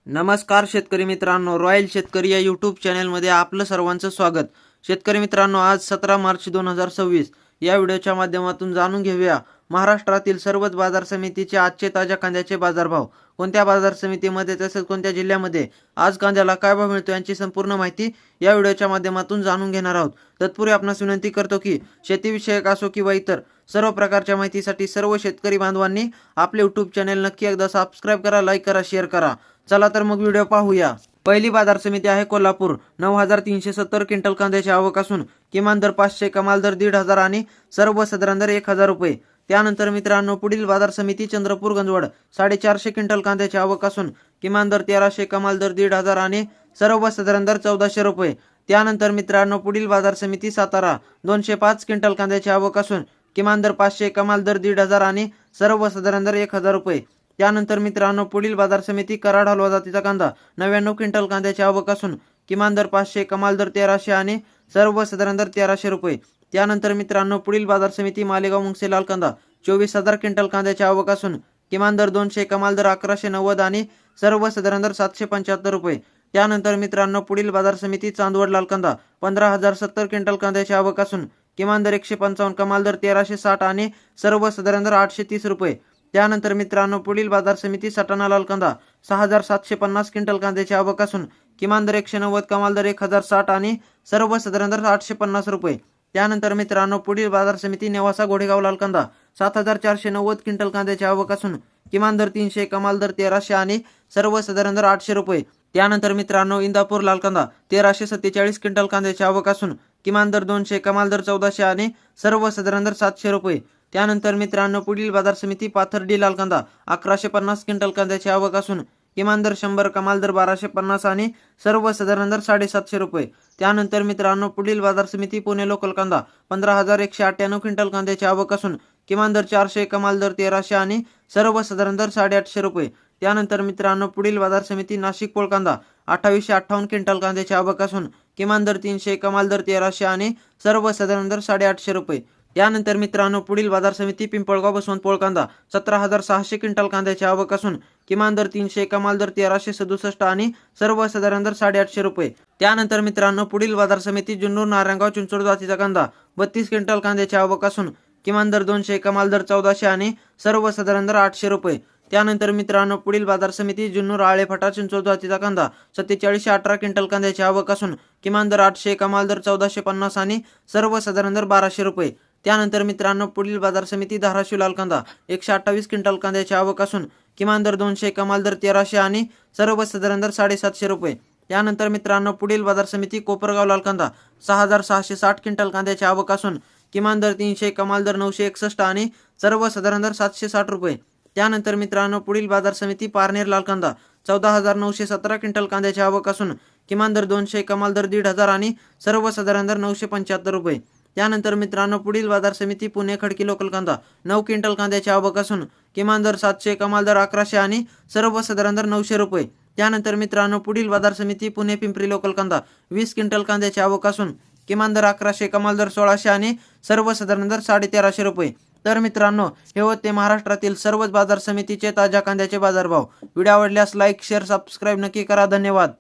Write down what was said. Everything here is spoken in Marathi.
नमस्कार शेतकरी मित्रांनो, रॉयल शेतकरी या यूट्यूब चॅनलमध्ये आपलं सर्वांचं स्वागत. शेतकरी मित्रांनो, आज 17 मार्च 2026 या व्हिडिओच्या माध्यमातून जाणून घेऊया महाराष्ट्रातील सर्वच बाजार समितीचे आजचे ताज्या कांद्याचे बाजारभाव. कोणत्या बाजार समितीमध्ये तसेच कोणत्या जिल्ह्यामध्ये आज कांद्याला काय भाव मिळतो यांची संपूर्ण माहिती या व्हिडिओच्या माध्यमातून जाणून घेणार आहोत. तत्पूर्वी आपणास विनंती करतो की शेतीविषयक असो किंवा इतर सर्व प्रकारच्या माहितीसाठी सर्व शेतकरी बांधवांनी आपले यूट्यूब चॅनल नक्की एकदा सबस्क्राईब करा, लाईक करा, शेअर करा. चला तर मग व्हिडिओ पाहूया. पहिली बाजार समिती आहे कोल्हापूर. 9,370 क्विंटल कांद्याची आवक असून किमान दर 500, कमाल दर 1,500 आणि सर्वसाधारण दर 1,000 रुपये. त्यानंतर मित्रांनो, पुढील बाजार समिती चंद्रपूर गंजवड. 450 क्विंटल कांद्याची आवक असून किमान दर 1,300, कमाल दर 1,500 आणि सर्वसाधारण दर 1,400 रुपये. त्यानंतर मित्रांनो, पुढील बाजार समिती सातारा. 205 क्विंटल कांद्याची आवक असून किमान दर 500, कमाल दर 1,500 आणि सर्वसाधारण दर 1,000 रुपये. त्यानंतर मित्रांनो, पुढील बाजार समिती कराड हलवा जातीचा कांदा. 99 क्विंटल कांद्याची आवक असून किमान दर 500, कमाल दर 1,300 आणि सर्वसाधारण दर 1,300 रुपये. त्यानंतर मित्रांनो, पुढील बाजार समिती मालेगाव मुंगसे लाल कांदा. 24,000 क्विंटल कांद्याची आवक असून किमान दर 200, कमाल दर 1,190 आणि सर्वसाधारण दर 775 रुपये. त्यानंतर मित्रांनो, पुढील बाजार समिती चांदवड लाल कांदा. 15,070 क्विंटल कांद्याची आवक असून किमान दर 155, कमाल दर 1,360 आणि सर्वसाधारण दर 830 रुपये. त्यानंतर मित्रांनो, पुढील बाजार समिती सटाणा लाल कांदा. 6,750 क्विंटल कांद्याची आवक असून किमान दर 190, कमाल दर 1,060 आणि सर्वसाधारण दर 850 रुपये. त्यानंतर मित्रांनो, पुढील बाजार समिती नेवासा घोडेगाव लाल कांदा. 7,490 क्विंटल कांद्याची आवक असून किमान दर 300, कमाल दर 1,300 आणि सर्वसाधारण दर 800 रुपये. त्यानंतर मित्रांनो, इंदापूर लाल कांदा. 1,347 क्विंटल कांद्याची आवक असून किमान दर 200, कमाल दर 1,400 आणि सर्वसाधारण दर 700 रुपये. त्यानंतर मित्रांनो, पुढील बाजार समिती पाथर्डी लाल कांदा. 1,150 क्विंटल कांद्याची आवक असून किमान दर 100, कमाल दर 1,250 आणि सर्वसाधारण दर 750 रुपये. त्यानंतर मित्रांनो, पुढील बाजार समिती पुणे लोकल कांदा. 15,198 क्विंटल कांद्याची आवक असून किमान दर 400, कमाल दर 1,300 आणि सर्वसाधारण दर 850 रुपये. त्यानंतर मित्रांनो, पुढील बाजार समिती नाशिक पोळ कांदा. 2,858 क्विंटल कांद्याची आवक असून किमान दर 300, कमाल दर 1,300 आणि सर्वसाधारण दर 850 रुपये. त्यानंतर मित्रांनो, पुढील बाजार समिती पिंपळगाव बसवंत कांदा. 17,600 क्विंटल कांद्याची आवक असून किमान दर 300, कमाल दर 1,367 आणि सर्वसाधारण दर 850 रुपये. त्यानंतर मित्रांनो, पुढील बाजार समिती जुन्नर नारायणगाव चिंचोड जातीचा कांदा. 32 क्विंटल कांद्याची आवक असून किमान दर 200, कमाल दर 1,400 आणि सर्वसाधारण दर 800 रुपये. त्यानंतर मित्रांनो, पुढील बाजार समिती जुन्नर आळेफाटा चिंचोड जातीचा कांदा. 4718 क्विंटल कांद्याची आवक असून किमान दर 800, कमाल दर 1,450 आणि सर्वसाधारण दर 1,200 रुपये. त्यानंतर मित्रांनो, पुढील बाजार समिती धाराशिव लाल कांदा. 128 क्विंटल कांद्याची आवक असून किमान दर 200, कमाल दर 1,300 आणि सर्वसाधारण दर 750 रुपये. त्यानंतर मित्रांनो, पुढील बाजार समिती कोपरगाव लाल कांदा. 6,660 क्विंटल कांद्याची आवक असून किमान दर 300, कमाल दर 961 आणि सर्वसाधारण दर 760 रुपये. त्यानंतर मित्रांनो, पुढील बाजार समिती पारनेर लाल कांदा. 14,917 क्विंटल कांद्याची आवक असून किमान दर 200, कमाल दर 1,500 आणि सर्वसाधारण दर 975 रुपये. त्यानंतर मित्रांनो, पुढील बाजार समिती पुणे खडकी लोकल कांदा. 9 क्विंटल कांद्याची आवक असून किमान दर 700, कमाल दर 1,100 आणि सर्वसाधारण दर 900 रुपये. त्यानंतर मित्रांनो, पुढील बाजार समिती पुणे पिंपरी लोकल कांदा. 20 क्विंटल कांद्याची आवक असून किमान दर 1,100, कमाल दर 1,600 आणि सर्वसाधारण दर 1,1300 रुपये. तर मित्रांनो, हे होते महाराष्ट्रातील सर्वच बाजार समितीचे ताज्या कांद्याचे बाजारभाव. व्हिडिओ आवडल्यास लाईक, शेअर, सबस्क्राईब नक्की करा. धन्यवाद.